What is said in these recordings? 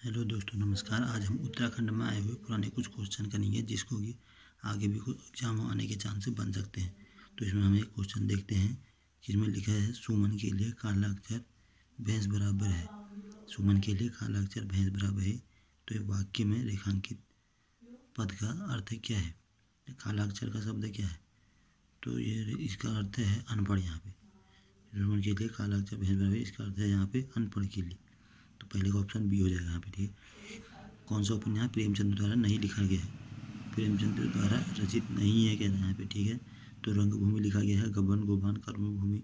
Hello दोस्तों, नमस्कार। आज हम उत्तराखंड में आए हुए पुराने कुछ क्वेश्चन करेंगे जिसको कि आगे भी कुछ एग्जाम आने के चांसेस बन सकते हैं। तो इसमें हम एक क्वेश्चन देखते हैं कि इसमें लिखा है सुमन के लिए काला अक्षर भैंस बराबर है। सुमन के लिए काला अक्षर भैंस बराबर है। तो ये वाक्य में रेखांकित पद का अर्थ क्या है? काला अक्षर का शब्द क्या है? तो ये इसका अर्थ है अनपढ़। यहाँ पे सुमन के लिए काला अक्षर भैंस बराबर है, इसका अर्थ है यहाँ पे अनपढ़ के लिए। तो पहले का ऑप्शन बी हो जाएगा यहाँ पे। ठीक है, कौन सा उपन्यास प्रेमचंद द्वारा नहीं लिखा गया है? प्रेमचंद द्वारा रचित नहीं है कहना है यहाँ पे। ठीक है, तो रंगभूमि लिखा गया है, गबन गोबान कर्मभूमि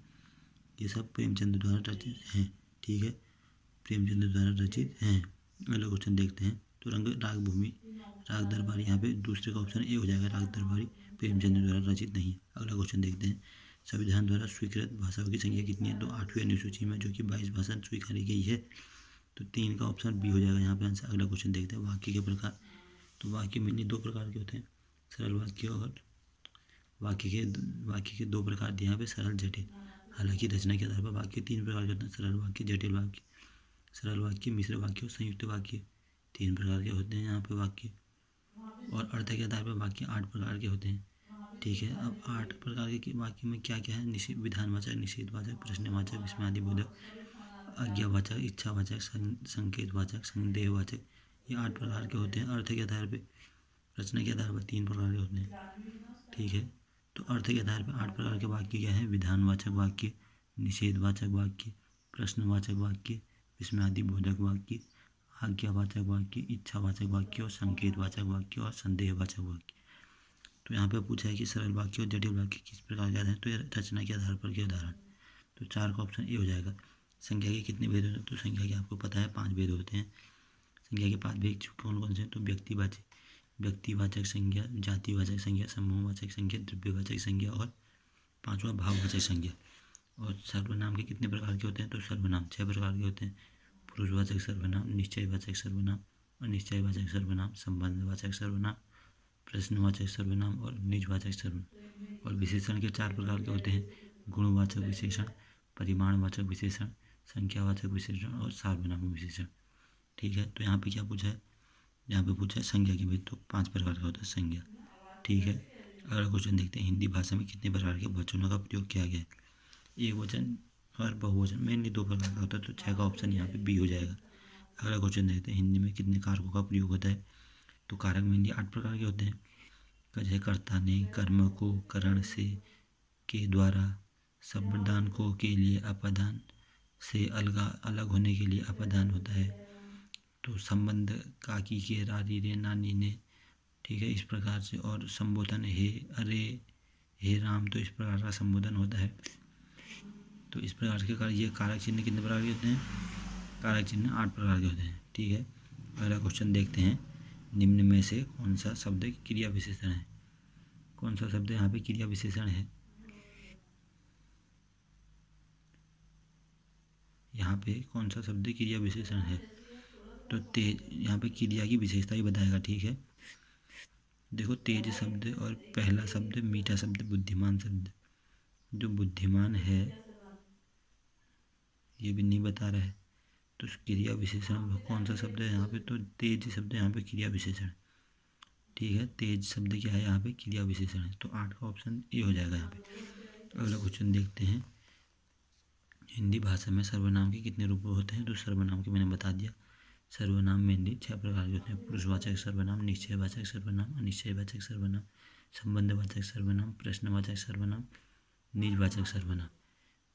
ये सब प्रेमचंद द्वारा रचित हैं। ठीक है, प्रेमचंद द्वारा रचित हैं। अगला क्वेश्चन देखते हैं। तो राग भूमि राग दरबारी, यहाँ पे दूसरे का ऑप्शन ए हो जाएगा, राग दरबारी प्रेमचंद द्वारा रचित नहीं है। अगला क्वेश्चन देखते हैं। संविधान द्वारा स्वीकृत भाषाओं की संख्या कितनी है? तो 8वीं अनुसूची में जो कि 22 भाषा स्वीकारी गई है। तो 3 का ऑप्शन बी हो जाएगा यहाँ पे आंसर। अगला क्वेश्चन देखते हैं। वाक्य के प्रकार। तो वाक्य मेनली 2 प्रकार के होते हैं, सरल वाक्य और वाक्य के 2 प्रकार दिए यहाँ पे, सरल जटिल। हालांकि रचना के आधार पर वाक्य 3 प्रकार के होते हैं, सरल वाक्य, जटिल वाक्य, सरल वाक्य, मिश्र वाक्य और संयुक्त वाक्य। 3 प्रकार के होते हैं यहाँ पे वाक्य। और अर्थ के आधार पर वाक्य 8 प्रकार के होते हैं। ठीक है, अब 8 प्रकार के वाक्य में क्या क्या है? विधानवाचक, निषेधवाचक, प्रश्नवाचक, विस्मयादिबोधक, आज्ञावाचक, इच्छावाचक, संकेतवाचक, संदेहवाचक। ये 8 प्रकार के होते हैं। अर्थ के आधार पर, रचना के आधार पर 3 प्रकार के होते हैं। ठीक है, तो अर्थ के आधार पर 8 प्रकार के वाक्य क्या है? विधानवाचक वाक्य, निषेधवाचक वाक्य, प्रश्नवाचक वाक्य, विस्मयादिबोधक वाक्य, आज्ञावाचक वाक्य, इच्छावाचक वाक्य और संकेतवाचक वाक्य और संदेहवाचक वाक्य। तो यहाँ पे पूछा है कि सरल वाक्य और जटिल वाक्य किस प्रकार के आधार? तो ये रचना के आधार पर के उदाहरण। तो 4 का ऑप्शन ए हो जाएगा। संख्या के कितने भेद होते हैं? तो संख्या के आपको पता है 5 भेद होते हैं। संख्या के 5 भेद कौन कौन से हैं? तो व्यक्तिवाचक संज्ञा, जातिवाचक संज्ञा, समूहवाचक संज्ञा, द्रव्यवाचक संज्ञा और 5वां भाववाचक संज्ञा। और सर्वनाम के कितने प्रकार के होते हैं? तो सर्वनाम 6 प्रकार के होते हैं। पुरुषवाचक सर्वनाम, निश्चयवाचक सर्वनाम, अनिश्चयवाचक सर्वनाम, संबंधवाचक सर्वनाम, प्रश्नवाचक सर्वनाम और निजवाचक सर्वनाम। और विशेषण के 4 प्रकार के होते हैं, गुणवाचक विशेषण, परिमाणवाचक विशेषण, संख्यावाचक विशेषण और सार्वनामिक विशेषण। ठीक है, तो यहाँ पे क्या पूछा है? यहाँ पे पूछा है संज्ञा के भेद। तो 5 प्रकार का होता है संज्ञा। ठीक है, अगला क्वेश्चन देखते हैं। हिंदी भाषा में कितने प्रकार के वचनों का प्रयोग किया गया है? एक वचन और बहुवचन मेनली 2 प्रकार का होता है। तो 6 का ऑप्शन यहाँ पे बी हो जाएगा। अगला क्वेश्चन देखते हैं। हिंदी में कितने कारकों का प्रयोग होता है? तो कारक मेनली 8 प्रकार के होते हैं। जैसे कर्ता ने, कर्म को, करण से, के द्वारा, शब्दान को, के लिए, अपादान से, अलग होने के लिए अपादान होता है। तो संबंध काकी के, रारी रे, नानी ने। ठीक है, इस प्रकार से। और संबोधन हे, अरे, हे राम, तो इस प्रकार का संबोधन होता है। तो इस प्रकार के ये कारक चिन्ह कितने प्रकार के होते हैं? कारक चिन्ह 8 प्रकार के होते हैं। ठीक है, अगला क्वेश्चन देखते हैं। निम्न में से कौन सा शब्द क्रिया विशेषण है? कौन सा शब्द यहाँ पे क्रिया विशेषण है? यहाँ पे कौन सा शब्द क्रिया विशेषण है? तो तेज, यहाँ पे क्रिया की विशेषता ही बताएगा। ठीक है, देखो, तेज शब्द और पहला शब्द मीठा शब्द, बुद्धिमान शब्द। जो बुद्धिमान है ये भी नहीं बता रहा है। तो क्रिया विशेषण कौन सा शब्द है यहाँ पे? तो तेज शब्द यहाँ पे क्रिया विशेषण। ठीक है, तेज शब्द क्या है यहाँ पे? क्रिया विशेषण है। तो 8 का ऑप्शन ए हो जाएगा यहाँ पे। अगला क्वेश्चन देखते हैं। हिंदी भाषा में सर्वनाम के कितने रूप होते हैं? तो सर्वनाम के मैंने बता दिया। सर्वनाम मेनली 6 प्रकार के होते हैं। पुरुषवाचक सर्वनाम, निश्चयवाचक सर्वनाम, अनिश्चयवाचक सर्वनाम, संबंधवाचक सर्वनाम, प्रश्नवाचक सर्वनाम, निजवाचक सर्वनाम।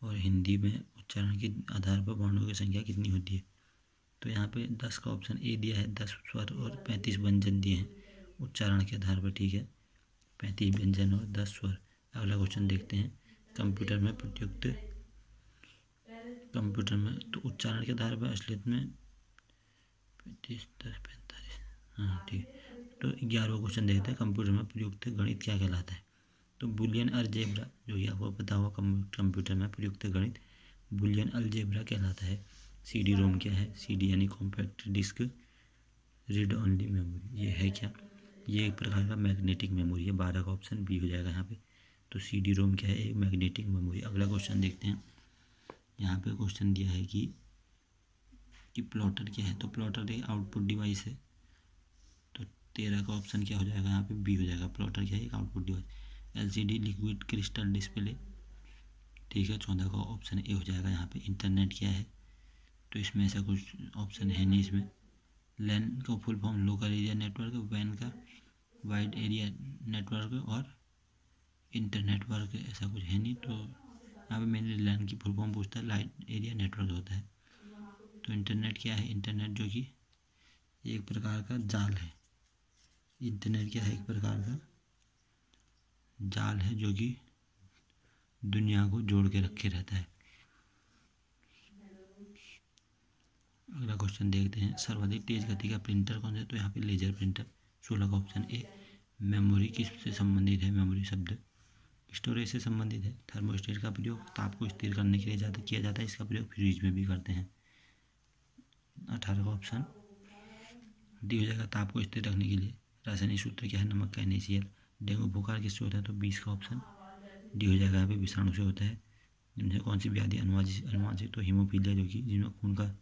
और हिंदी में उच्चारण के आधार पर वर्णों की संख्या कितनी होती है? तो यहाँ पे 10 का ऑप्शन ए दिया है। 10 स्वर और 35 व्यंजन दिए हैं उच्चारण के आधार पर। ठीक है, 35 व्यंजन और 10 स्वर। अगला क्वेश्चन देखते हैं। कंप्यूटर में तो उच्चारण के आधार पर असलियत में 35, 10, 45। हाँ ठीक। तो 11वां क्वेश्चन देखते हैं। कंप्यूटर में प्रयुक्त गणित क्या कहलाता है? तो बुलियन अलजेब्रा, जो कि आपको पता होगा, कंप्यूटर में प्रयुक्त गणित बुलियन अलजेब्रा कहलाता है। CD रोम क्या है? CD यानी compact disc read only memory. ये है क्या? ये एक प्रकार का मैग्नेटिक मेमोरी है। 12 का ऑप्शन बी हो जाएगा यहाँ पे। तो CD रोम क्या है? एक मैग्नेटिक मेमोरी। अगला क्वेश्चन देखते हैं। यहाँ पे क्वेश्चन दिया है कि कि प्लॉटर क्या है, तो प्लॉटर एक आउटपुट डिवाइस है। तो 13 का ऑप्शन क्या हो जाएगा यहाँ पे, बी हो जाएगा। प्लॉटर क्या है, एक output device. LCD liquid crystal display, ठीक है। 14 का ऑप्शन ए हो जाएगा यहाँ पे। इंटरनेट क्या है, तो इसमें ऐसा कुछ ऑप्शन है नहीं इसमें। लैन का full form local area network, वैन का वाइड एरिया नेटवर्क, और इंटरनेटवर्क ऐसा कुछ है नहीं। तो यहाँ पे मैंने लैन की फुल फॉर्म पूछता है, लाइट एरिया नेटवर्क होता है। तो इंटरनेट क्या है, इंटरनेट जो कि एक प्रकार का जाल है। इंटरनेट क्या है, एक प्रकार का जाल है जो कि दुनिया को जोड़ के रखे रहता है। अगला क्वेश्चन देखते हैं, सर्वाधिक तेज गति का प्रिंटर कौन सा है, तो यहाँ पे लेजर प्रिंटर। 16 का ऑप्शन ए। मेमोरी किससे संबंधित है, मेमोरी शब्द स्टोरेज से संबंधित है। थर्मोस्टेट का प्रयोग ताप को स्थिर करने के लिए किया जाता है, इसका प्रयोग फ्रिज में भी करते हैं। 18 का ऑप्शन डी हो जाएगा, ताप को स्थिर रखने के लिए। रासायनिक सूत्र क्या है, नमक का NaCl। डेंगू बुखार किससे होता है, तो 20 का ऑप्शन डी हो जाएगा, यहाँ पे विषाणु से होता है। जिनसे कौन सी व्याधि अनुवांशिक, तो हीमोफीलिया, जो कि जिनमें खून का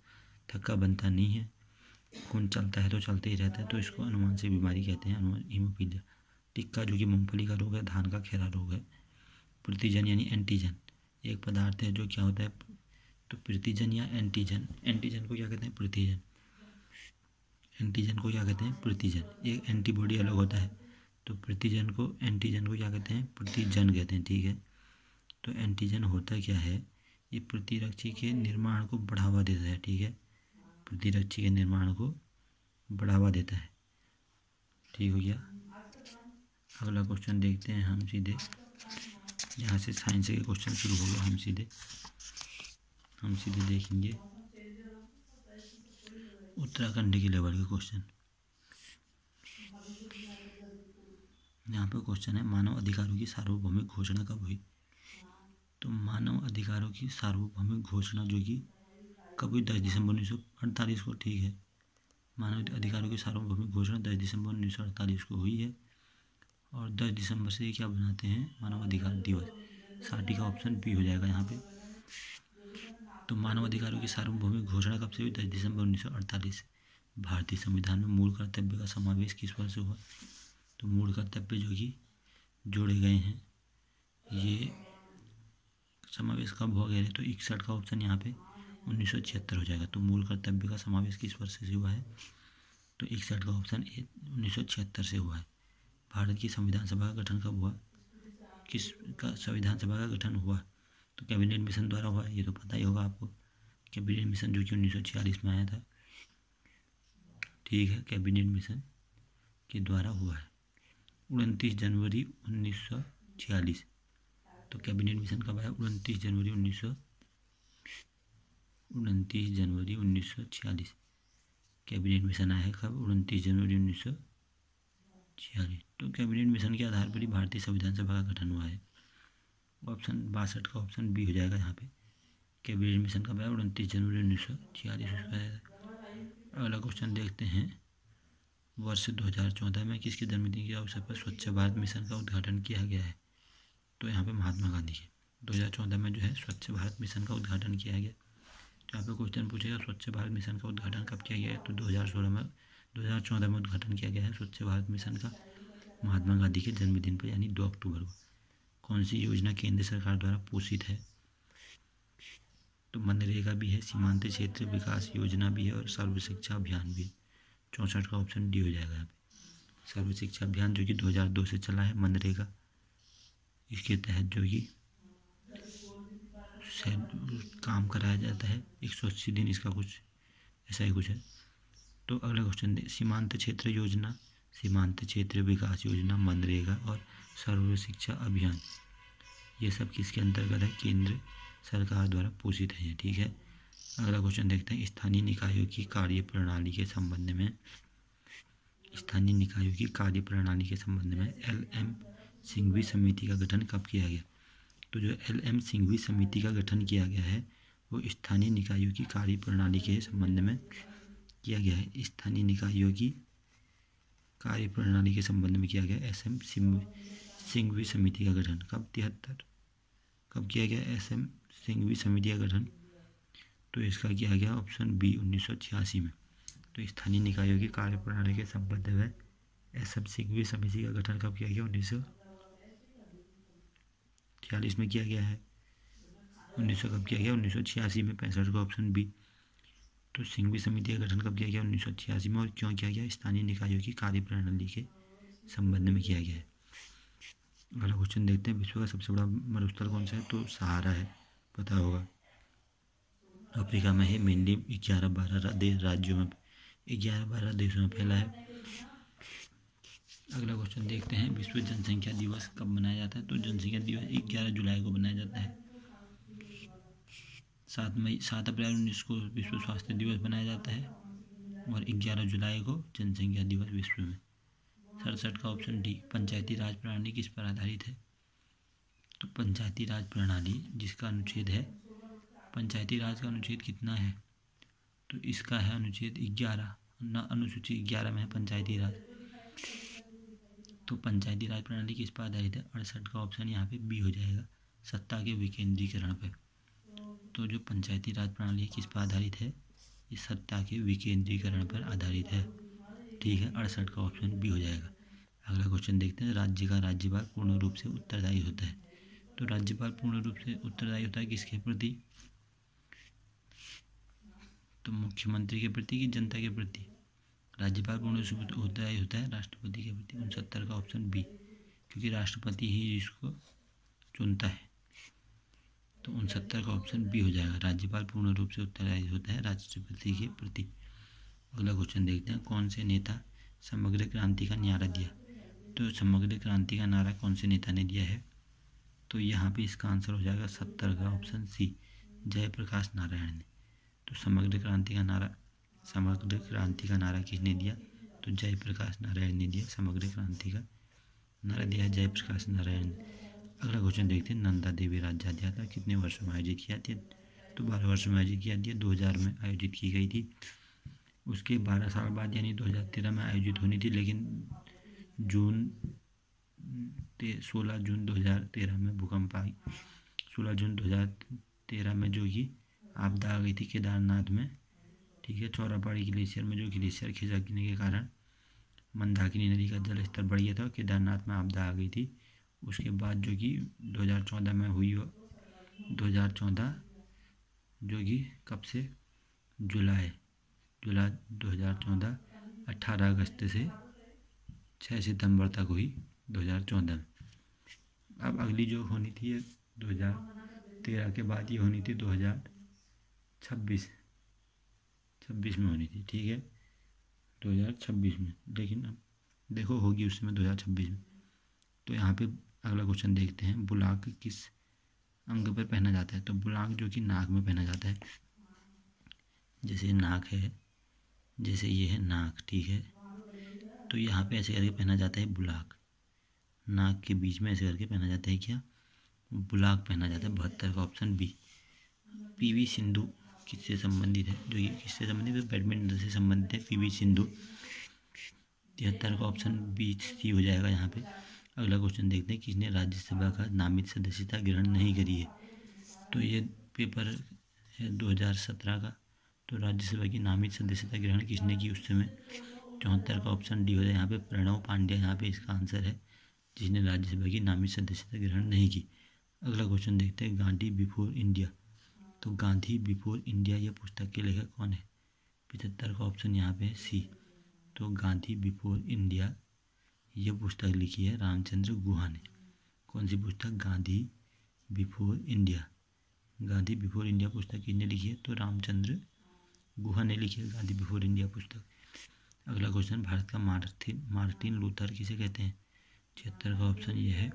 थक्का बनता नहीं है, खून चलता है तो चलते ही रहता है, तो इसको अनुवांशिक बीमारी कहते हैं, हीमोफीलिया। टिक्का जो कि मूंगफली का रोग है। धान का खेरा रोग है। प्रतिजन यानी एंटीजन एक पदार्थ है जो क्या होता है, तो प्रतिजन या एंटीजन। एंटीजन को क्या कहते हैं, प्रतिजन। एंटीजन को क्या कहते हैं, प्रतिजन। एक एंटीबॉडी अलग होता है, तो प्रतिजन को, एंटीजन को क्या कहते हैं, प्रतिजन कहते हैं, ठीक है। तो एंटीजन होता क्या है, ये प्रतिरक्षी के निर्माण को बढ़ावा देता है, ठीक है। प्रतिरक्षी के निर्माण को बढ़ावा देता है, ठीक हो गया। अगला क्वेश्चन देखते हैं हम सीधे, यहाँ से साइंस के क्वेश्चन शुरू हो गया। हम सीधे देखेंगे उत्तराखंड के लेवल के क्वेश्चन। यहाँ पर क्वेश्चन है, मानव अधिकारों की सार्वभौमिक घोषणा कब हुई, तो मानव अधिकारों की सार्वभौमिक घोषणा जो कि कब हुई, 10 दिसंबर 1948 को, ठीक है। मानव अधिकारों की सार्वभौमिक घोषणा 10 दिसंबर 1948 को हुई है। और 10 दिसंबर से क्या बनाते हैं, मानव अधिकार दिवस। 60 का ऑप्शन बी हो जाएगा यहाँ पे। तो मानव अधिकारों की सार्वभौमिक घोषणा कब से हुई, 10 दिसंबर 1948। भारतीय संविधान में मूल कर्तव्य का समावेश किस वर्ष हुआ, तो मूल कर्तव्य जो कि जोड़े गए हैं, ये समावेश कब हो गया है, तो 61 का ऑप्शन यहाँ पे 1976 हो जाएगा। तो मूल कर्तव्य का समावेश किस वर्ष से हुआ है, तो 61 का ऑप्शन 1976 से हुआ है। भारत की संविधान सभा का गठन कब हुआ, किसका संविधान सभा का गठन हुआ, तो कैबिनेट मिशन द्वारा हुआ है, ये तो पता ही होगा आपको। कैबिनेट मिशन जो कि 1946 में आया था, ठीक है, कैबिनेट मिशन के द्वारा हुआ है। 29 जनवरी 1946, तो कैबिनेट मिशन कब आया, 29 जनवरी 1946 कैबिनेट मिशन आया है कब, 29 जनवरी 1946। तो कैबिनेट मिशन के आधार पर ही भारतीय संविधान सभा का गठन हुआ है। ऑप्शन 62 का ऑप्शन बी हो जाएगा यहाँ पे। कैबिनेट मिशन कब आया, 29 जनवरी 1946 उसका। अगला क्वेश्चन देखते हैं, वर्ष 2014 में किसके जन्मदिन के अवसर पर स्वच्छ भारत मिशन का उद्घाटन किया गया है, तो यहाँ पे महात्मा गांधी के 2014 में जो है स्वच्छ भारत मिशन का उद्घाटन किया गया। तो यहाँ पे क्वेश्चन पूछेगा स्वच्छ भारत मिशन का उद्घाटन कब किया गया है, तो 2014 में उद्घाटन किया गया है स्वच्छ भारत मिशन का, महात्मा गांधी के जन्मदिन पर, यानी 2 अक्टूबर को। कौन सी योजना केंद्र सरकार द्वारा पोषित है, तो मनरेगा भी है, सीमांत क्षेत्र विकास योजना भी है, और सर्व शिक्षा अभियान भी है। 64 का ऑप्शन डी हो जाएगा यहाँ पे। सर्व शिक्षा अभियान जो कि 2002 से चला है, मनरेगा, इसके तहत जो कि काम कराया जाता है, 180 दिन इसका कुछ ऐसा ही कुछ है। तो अगला क्वेश्चन दे, सीमांत क्षेत्र योजना, सीमांत क्षेत्र विकास योजना, मनरेगा और सर्व शिक्षा अभियान, ये सब किसके अंतर्गत है, केंद्र सरकार द्वारा पोषित है, ठीक है। अगला क्वेश्चन देखते हैं, स्थानीय निकायों की कार्यप्रणाली के संबंध में, स्थानीय निकायों की कार्यप्रणाली के संबंध में LM सिंघवी समिति का गठन कब किया गया, तो जो LM सिंघवी समिति का गठन किया गया है वो स्थानीय निकायों की कार्यप्रणाली के संबंध में किया गया है। स्थानीय निकायों की कार्यप्रणाली के संबंध में किया गया SM सिंघवी समिति का गठन कब, 73 कब किया गया SM सिंघवी समिति का गठन, तो इसका किया गया ऑप्शन बी 1986 में। तो स्थानीय निकायों की कार्यप्रणाली के संबंध में एस.एम. सिंघवी समिति का गठन कब किया गया? 1946 में किया गया है। 1900 कब किया गया? 1986 में। 65 का ऑप्शन बी। तो सिंघवी समिति का गठन कब किया गया? 1986 में। और क्यों किया गया? स्थानीय निकायों की कार्यप्रणाली के संबंध में किया गया है। अगला क्वेश्चन देखते हैं, विश्व का सबसे बड़ा मरुस्थल कौन सा है? तो सहारा है, पता होगा। अफ्रीका में है, मेनली 11-12 राज्यों में, 11-12 देशों में फैला है। अगला क्वेश्चन देखते हैं, विश्व जनसंख्या दिवस कब मनाया जाता है? तो जनसंख्या दिवस 11 जुलाई को मनाया जाता है। 7 अप्रैल 19 को विश्व स्वास्थ्य दिवस मनाया जाता है और 11 जुलाई को जनसंख्या दिवस विश्व में। 67 का ऑप्शन डी। पंचायती राज प्रणाली किस पर आधारित है? तो पंचायती राज प्रणाली जिसका अनुच्छेद है, पंचायती राज का अनुच्छेद कितना है? तो इसका है अनुच्छेद 11, अनुसूची 11 में है पंचायती राज। तो पंचायती राज प्रणाली किस पर आधारित है? 68 का ऑप्शन यहाँ पे बी हो जाएगा, सत्ता के विकेंद्रीकरण पर। तो जो पंचायती राज प्रणाली किस पर आधारित है? ये सत्ता के विकेंद्रीकरण पर आधारित है। ठीक है, 68 का ऑप्शन बी हो जाएगा। अगला क्वेश्चन देखते हैं, राज्य का राज्यपाल पूर्ण रूप से उत्तरदायी होता है। तो राज्यपाल पूर्ण रूप से उत्तरदायी होता है किसके प्रति? तो मुख्यमंत्री के प्रति कि जनता के प्रति? राज्यपाल पूर्ण रूप से उत्तरदायी होता है राष्ट्रपति के प्रति। 69 का ऑप्शन बी, क्योंकि राष्ट्रपति ही इसको चुनता है। तो 69 का ऑप्शन बी हो जाएगा, राज्यपाल पूर्ण रूप से उत्तरदायी होता है राष्ट्रपति के प्रति। अगला क्वेश्चन देखते हैं, कौन से नेता समग्र क्रांति का नारा दिया? तो समग्र क्रांति का नारा कौन से नेता ने दिया है? तो यहाँ पे इसका आंसर हो जाएगा 70 का ऑप्शन सी, जयप्रकाश नारायण ने। तो समग्र क्रांति का नारा किसने दिया? तो जयप्रकाश नारायण ने दिया। समग्र क्रांति का नारा दिया है जयप्रकाश नारायण ने। अगला क्वेश्चन देखते हैं, नंदा देवी राज्य यात्रा कितने वर्षों में आयोजित किया था? तो 12 वर्षों में आयोजित किया थी, 2000 में आयोजित की गई थी। उसके 12 साल बाद यानी 2013 में आयोजित होनी थी, लेकिन 16 जून 2013 में भूकंप आई। 16 जून 2013 में जो कि आपदा आ गई थी केदारनाथ में। ठीक है, चौरापाड़ी ग्लेशियर में जो ग्लेशियर खिसकने के कारण मंदाकिनी नदी का जल स्तर बढ़ गया था, केदारनाथ में आपदा आ गई थी। उसके बाद जो कि 2014 में हुई, 2014 जो कि कब से? जुलाई 2014, 18 अगस्त से 6 सितंबर तक हुई 2014 में। अब अगली जो होनी थी ये 2013 के बाद ये होनी थी 2026 में होनी थी। ठीक है, 2026 में, लेकिन अब देखो होगी उस समय 2026 में। तो यहाँ पे अगला क्वेश्चन देखते हैं, बुलाक किस अंग पर पहना जाता है? तो बुलाक जो कि नाक में पहना जाता है। जैसे नाक है, जैसे ये है नाक, ठीक है, तो यहाँ पे ऐसे करके पहना जाता है बुलाक। नाक के बीच में ऐसे करके पहना जाता है क्या? बुलाक पहना जाता है। 72 का ऑप्शन बी। पीवी सिंधु किससे संबंधित है? जो ये किससे संबंधित है? बैडमिंटन से संबंधित है पीवी सिंधु। 73 का ऑप्शन बी सी हो जाएगा यहाँ पे। अगला क्वेश्चन देखते हैं, किसने राज्यसभा का नामित सदस्यता ग्रहण नहीं करी है? तो ये पेपर है 2017 का। तो राज्यसभा की नामित सदस्यता ग्रहण किसने की उस समय? 74 का ऑप्शन डी हो जाए यहाँ पे, प्रणव पांड्या यहाँ पे इसका आंसर है, जिसने राज्यसभा की नामित सदस्यता ग्रहण नहीं की। अगला क्वेश्चन देखते हैं, गांधी बिफोर इंडिया। तो गांधी बिफोर इंडिया ये पुस्तक के लेखक कौन है? 75 का ऑप्शन यहाँ पे सी। तो गांधी बिफोर इंडिया ये पुस्तक लिखी है रामचंद्र गुहा ने। कौन सी पुस्तक? Gandhi before India. Gandhi before India पुस्तक किसने लिखी है? तो रामचंद्र गुहा ने लिखी है गांधी बिफोर इंडिया पुस्तक। अगला क्वेश्चन, भारत का मार्टिन लूथर किसे कहते हैं? 76 का ऑप्शन ये है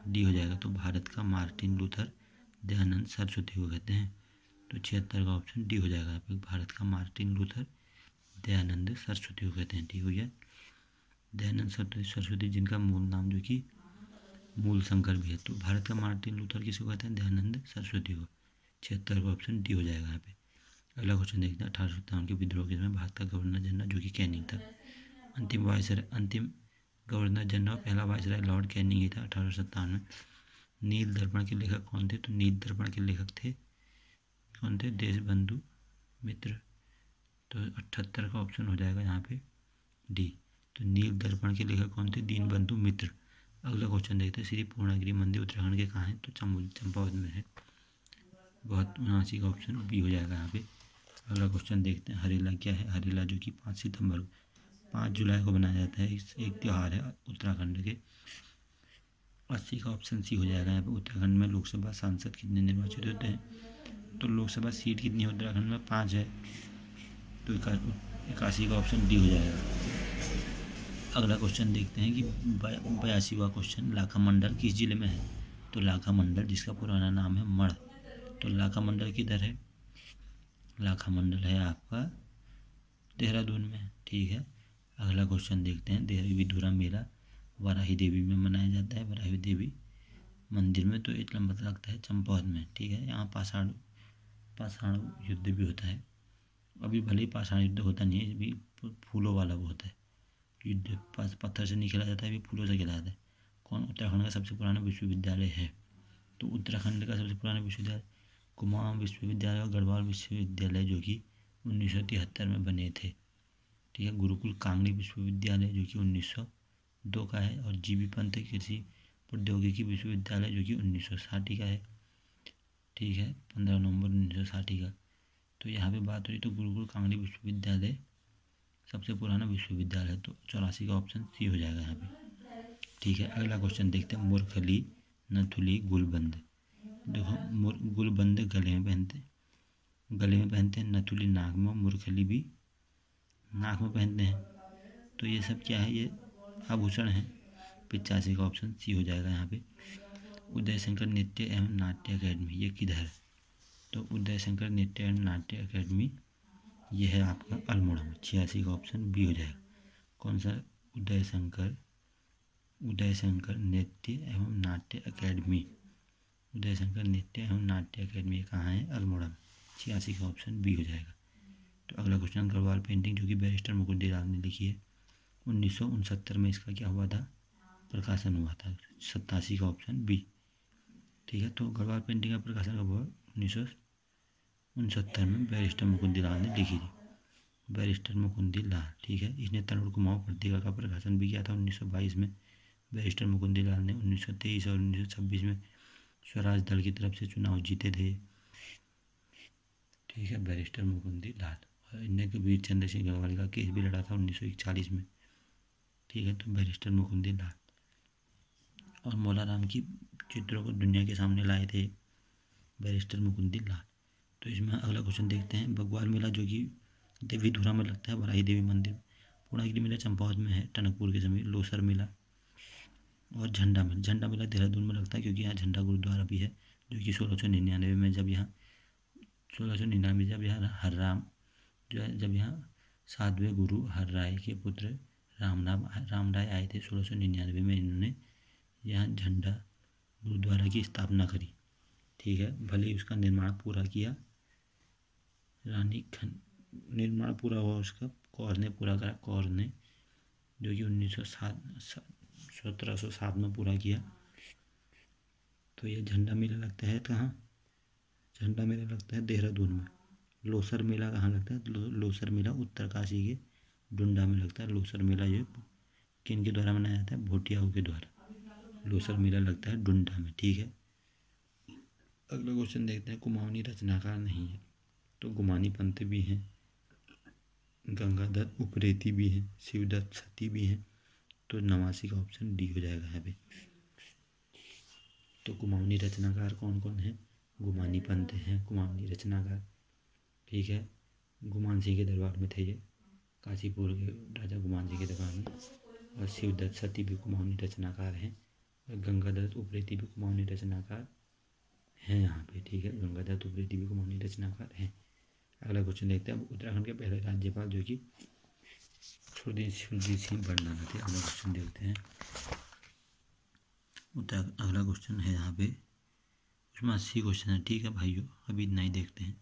डी हो जाएगा। तो भारत का मार्टिन लूथर दयानंद सरस्वती को कहते हैं। तो 76 का ऑप्शन डी हो जाएगा यहाँ पे, भारत का मार्टिन लूथर दयानंद सरस्वती को कहते हैं। ठीक हो गया, दयानंद सरस्वती जिनका मूल नाम जो कि मूल शंकर भी है। तो भारत का मार्टिन लूथर किसको कहते हैं? दयानंद सरस्वती को। 76 का ऑप्शन डी हो जाएगा यहाँ पे। अगला क्वेश्चन देखते हैं, 1857 के विद्रोह के समय भारत का गवर्नर जनरल जो कि कैनिंग था। अंतिम गवर्नर जनरल पहला वायसराय लॉर्ड कैनिंग ही था 1857 में। नील दर्पण के लेखक कौन थे? तो नील दर्पण के लेखक थे कौन थे? देशबंधु मित्र, तो 78 का ऑप्शन हो जाएगा यहाँ पे डी। तो नील दर्पण के लेखक कौन थे? दीनबंधु मित्र। अगला क्वेश्चन देखते हैं, श्री पूर्णागिरि मंदिर उत्तराखंड के कहाँ है? तो चंपावत में है। 79 का ऑप्शन बी हो जाएगा यहाँ पे। अगला क्वेश्चन देखते हैं, हरेला क्या है? हरेला जो कि 5 जुलाई को मनाया जाता है, इस एक त्यौहार है उत्तराखंड के। 80 का ऑप्शन सी हो जाएगा यहाँ पे। उत्तराखंड में लोकसभा सांसद कितने निर्वाचित होते हैं? तो लोकसभा सीट कितनी है उत्तराखंड में? 5 है। तो 81 का ऑप्शन डी हो जाएगा। अगला क्वेश्चन देखते हैं कि 82वां क्वेश्चन, लाखा मंडल किस जिले में है? तो लाखा मंडल, जिसका पुराना नाम है मढ़, तो लाखा मंडल किधर है? लाखा मंडल है आपका देहरादून में, ठीक है। अगला क्वेश्चन देखते हैं, देहरी विधुरा मेला वाराही देवी में मनाया जाता है, वाराही देवी मंदिर में, तो एक लंबा लगता है चंपावत में, ठीक है। यहाँ पाषाण युद्ध भी होता है। अभी भले ही पाषाण युद्ध होता नहीं है, अभी फूलों वाला वो होता है युद्ध, पत्थर से नहीं खेला जाता है, अभी फूलों से खेला जाता है। कौन उत्तराखंड का सबसे पुराना विश्वविद्यालय है? तो उत्तराखंड का सबसे पुराना विश्वविद्यालय कुमाऊं विश्वविद्यालय और गढ़वाल विश्वविद्यालय, जो कि 1973 में बने थे, ठीक है। गुरुकुल कांगड़ी विश्वविद्यालय जो कि 1902 का है, और जीबी पंत कृषि प्रौद्योगिकी विश्वविद्यालय जो कि 1960 का है, ठीक है, 15 नवंबर 1960 का। तो यहाँ पे बात हो रही तो गुरुकुल कांगड़ी विश्वविद्यालय सबसे पुराना विश्वविद्यालय है, तो 84 का ऑप्शन सी हो जाएगा यहाँ पे, ठीक है। अगला क्वेश्चन देखते हैं, मुरखली नथुली गुलबंद। देखो गुलबंद गले में पहनते हैं, नथुली नाक में, मुरखली भी नाक में पहनते हैं। तो ये सब क्या है? ये आभूषण है। 85 का ऑप्शन सी हो जाएगा यहाँ पे। उदय शंकर नृत्य एवं नाट्य अकेडमी, ये किधर है? तो उदय शंकर नृत्य एवं नाट्य अकेडमी ये है आपका अल्मोड़ा में। 86 का ऑप्शन बी हो जाएगा। कौन सा? उदय शंकर नृत्य एवं नाट्य अकेडमी, उदय शंकर नृत्य एवं नाट्य अकेडमी कहाँ है? अल्मोड़ा में। 86 का ऑप्शन बी हो जाएगा। तो अगला क्वेश्चन, गढ़वाल पेंटिंग जो कि बैरिस्टर मुकुंदलाल ने लिखी है, 1969 में इसका क्या हुआ था? प्रकाशन हुआ था। 87 का ऑप्शन बी, ठीक है। तो गढ़वाल पेंटिंग का प्रकाशन कब हुआ? 1969 में बैरिस्टर मुकुंदलाल ने लिखी थी, बैरिस्टर मुकुंदलाल, ठीक है। इसने तरुण कुमाऊं पत्रिका का प्रकाशन भी किया था 1922 में। बैरिस्टर मुकुंदलाल ने 1923 और 1926 में स्वराज दल की तरफ से चुनाव जीते थे, ठीक है, बैरिस्टर मुकुंदलाल। और इनने वीर चंद्र सिंह गढ़वाल का केस भी लड़ा था 1941 में, ठीक है। तो बैरिस्टर मुकुंदलाल। और मौलाराम की चित्रों को दुनिया के सामने लाए थे बैरिस्टर मुकुंदलाल। तो इसमें अगला क्वेश्चन देखते हैं, बग्वाल मेला जो कि देवी धुरा में लगता है, वाराही देवी मंदिर। पूर्णागिरि मेला चंपावत में है, टनकपुर के समीप। लोसर मेला और झंडा मेला देहरादून में लगता है, क्योंकि यहाँ झंडा गुरुद्वारा भी है, जो कि 1699 में जब यहाँ 7वें गुरु हर राय के पुत्र राम राय आए थे 1699 में, इन्होंने यहाँ झंडा गुरुद्वारा की स्थापना करी, ठीक है। भले ही उसका निर्माण पूरा किया निर्माण पूरा हुआ उसका, कौर ने पूरा करा, कौर ने, जो कि 1707 में पूरा किया। तो ये झंडा मेला लगता है कहाँ? झंडा मेला लगता है देहरादून में। लोसर मेला कहाँ लगता है? लोसर मेला उत्तरकाशी के डुंडा में लगता है। लोसर मेला ये किन के द्वारा मनाया जाता है? भोटियाओं के द्वारा। लोसर मेला लगता है डुंडा में, ठीक है। अगला क्वेश्चन देखते हैं, कुमाऊनी रचनाकार नहीं है, तो गुमानी पंत भी हैं, गंगाधर उप्रेती भी हैं, शिवदत्त सती भी हैं। तो 89 का ऑप्शन डी हो जाएगा यहाँ पे। तो कुमाऊनी रचनाकार कौन कौन है? गुमानी पंत हैं कुमाऊनी रचनाकार, ठीक है। गुमान सिंह के दरबार में थे ये, काशीपुर के राजा गुमान सिंह के दरबार में। और शिवदत्त सती भी कुमाऊनी रचनाकार हैं, और गंगाधर उप्रेती भी कुमाऊनी रचनाकार हैं यहाँ पे, ठीक है। गंगाधर उप्रेती भी कुमाऊनी रचनाकार हैं। अगला क्वेश्चन देखते हैं, उत्तराखंड के पहले राज्यपाल जो कि सुरजीत सिंह बरनाला थे। अगला क्वेश्चन देखते हैं, अगला क्वेश्चन है यहाँ पे, उसमें 80 क्वेश्चन है, ठीक है भाइयों, अभी इतना ही देखते हैं।